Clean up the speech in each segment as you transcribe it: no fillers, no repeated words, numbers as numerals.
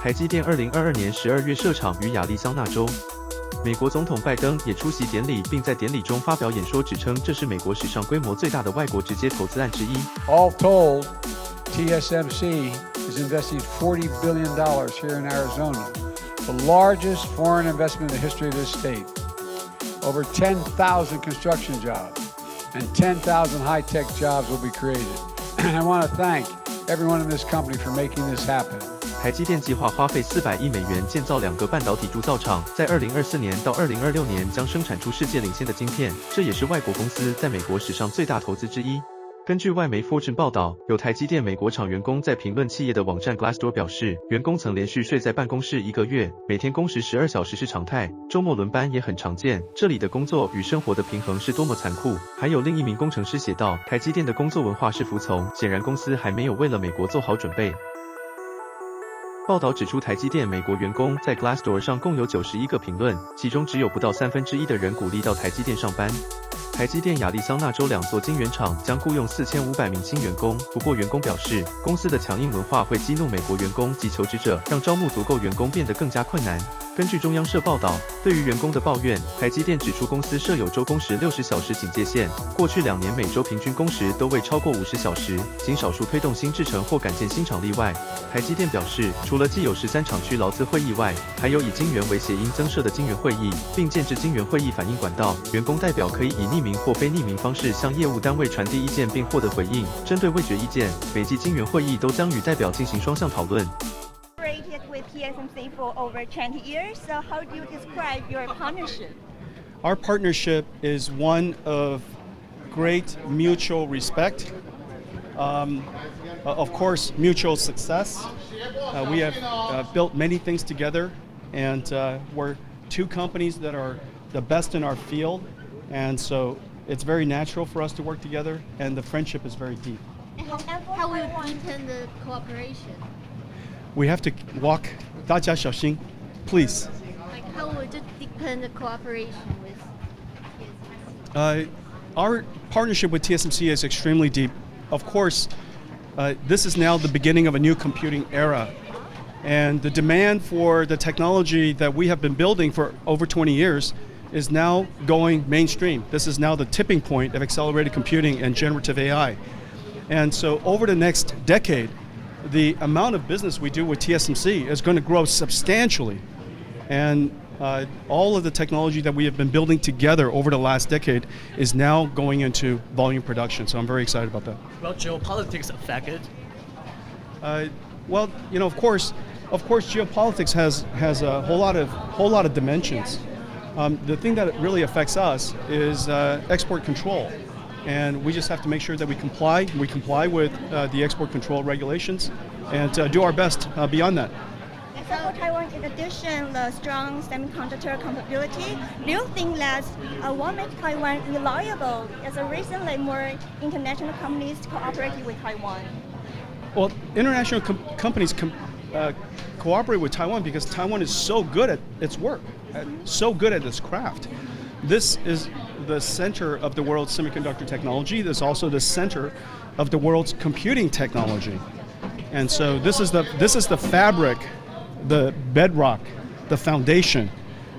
台积电2022年12月设厂于亚利桑那州。美国总统拜登也出席典礼，并在典礼中发表演说，指称这是美国史上规模最大的外国直接投资案之一。All told, TSMC is investing $40 billion here in Arizona, the largest foreign investment in the history of this state. Over 10,000 construction jobs and 10,000 high-tech jobs will be created. And I want to thank everyone in this company for making this happen. 台积电计划花费400亿美元建造2个半导体铸造厂，在2024年到2026年将生产出世界领先的晶片，这也是外国公司在美国史上最大投资之一。根据外媒 Fortune 报道，有台积电美国厂员工在评论企业的网站 Glassdoor 表示，员工曾连续睡在办公室1个月，每天工时12小时是常态，周末轮班也很常见。这里的工作与生活的平衡是多么残酷。还有另一名工程师写道，台积电的工作文化是服从，显然公司还没有为了美国做好准备。报道指出，台积电美国员工在 Glassdoor 上共有91个评论，其中只有不到1/3的人鼓励到台积电上班。台积电亚利桑那州2座晶圆厂将雇佣4500名新员工，不过员工表示，公司的强硬文化会激怒美国员工及求职者，让招募足够员工变得更加困难。根据中央社报道，对于员工的抱怨，台积电指出公司设有周工时60小时警戒线，过去2年每周平均工时都未超过50小时，仅少数推动新制程或改建新厂例外。台积电表示，除了既有13厂区劳资会议外，还有以晶圆为谐音增设的晶圆会议，并建置晶圆会议反应管道，员工代表可以以匿名或非匿名方式向业务单位传递意见并获得回应。针对未决意见，每季晶圆会议都将与代表进行双向讨论。With TSMC for over 20 years, so how do you describe your partnership? Our partnership is one of great mutual respect, of course, mutual success. We have built many things together, and we're two companies that are the best in our field, and so it's very natural for us to work together, and the friendship is very deep. How will you deepen the cooperation? We have to walk, 大家小心, please. Like how would you deepen the cooperation with TSMC? Our partnership with TSMC is extremely deep. Of course, this is now the beginning of a new computing era. And the demand for the technology that we have been building for over 20 years is now going mainstream. This is now the tipping point of accelerated computing and generative AI. And so over the next decade, the amount of business we do with TSMC is going to grow substantially. And all of the technology that we have been building together over the last decade is now going into volume production. So I'm very excited about that. Well, geopolitics affect it. Well, you know, of course, geopolitics has a whole lot of dimensions. The thing that really affects us is export control. And we just have to make sure that we comply with the export control regulations and do our best beyond that. So for Taiwan, in addition the strong semiconductor capability, do you think that what makes Taiwan reliable as recently more international companies cooperating with Taiwan? Well, international companies cooperate with Taiwan because Taiwan is so good at its work, so good at its craft. This is the center of the world's semiconductor technology. This is also the center of the world's computing technology. And so this is the fabric, the bedrock, the foundation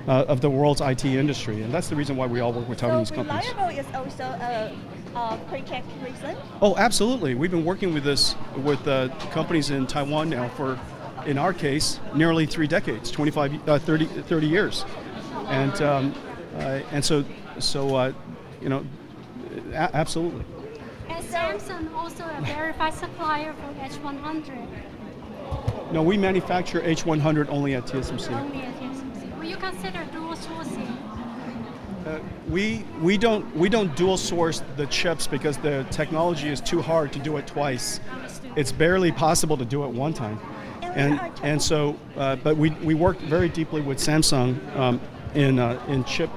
of the world's IT industry. And that's the reason why we all work with Taiwanese companies. So reliable is also a critical reason? Oh, absolutely. We've been working with companies in Taiwan now for, in our case, nearly 3 decades, 30 years. And so you know, absolutely. And Samsung also a verified supplier for H100. No, we manufacture H100 only at TSMC. Only at TSMC. Will you consider dual sourcing? We don't dual source the chips because the technology is too hard to do it twice. Understood. It's barely possible to do it one time. And so, but we work very deeply with Samsung in chip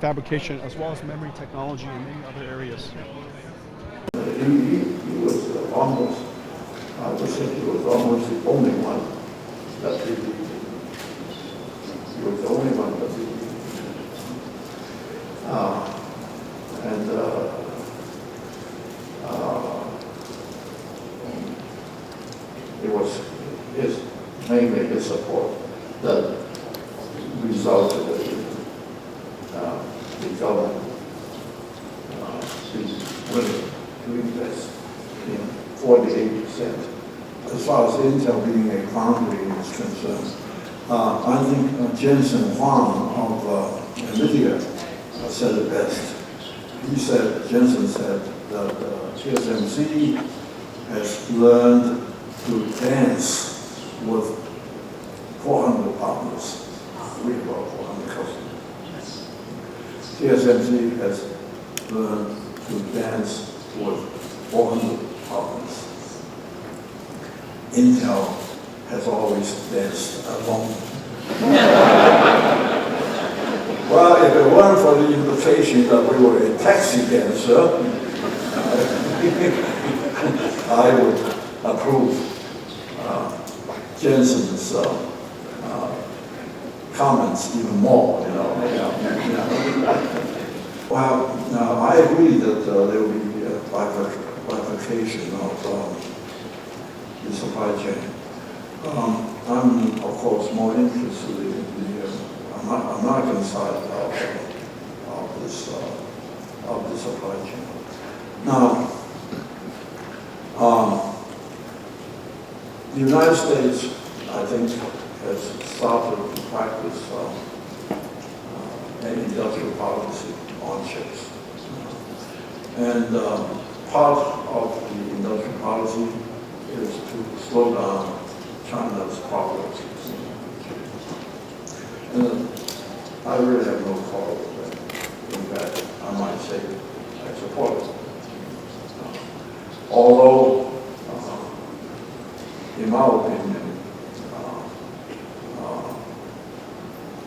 fabrication as well as memory technology and many other areas. He was almost, I would say he was almost the only one that did it. He was the only one that did it. It was his main rainmaker support that resulted in the government being willing to invest in 48%. As far as Intel being a foundry is concerned, I think Jensen Huang of NVIDIA said it best. Jensen said that TSMC has learned to dance with 400 partners. We have about 400 customers. TSMC has learned to dance with 400 partners. Intel has always danced alone. Well, if it weren't for the implication that we were a taxi dancer, I would approve Jensen's comments even more, Well, I agree that there will be a bifurcation of the supply chain. I'm, of course, more interested in the American side of this supply chain. Now, the United States, I think, has started to practice an industrial policy on chips. And part of the industrial policy is to slow down China's progress. And I really have no quarrel with that. In fact, I might say I support it. Although, in my opinion,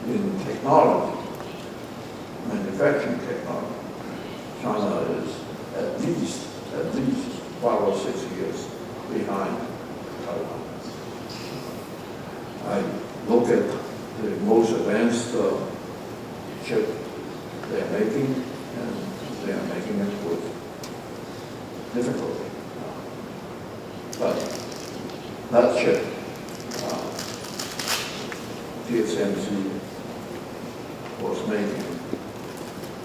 in technology, manufacturing technology, China is at least 5 or 6 years behind Taiwan. I look at the most advanced chip they're making, and they are making it with difficulty. But that chip, TSMC was making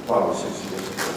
5 or 6 years ago.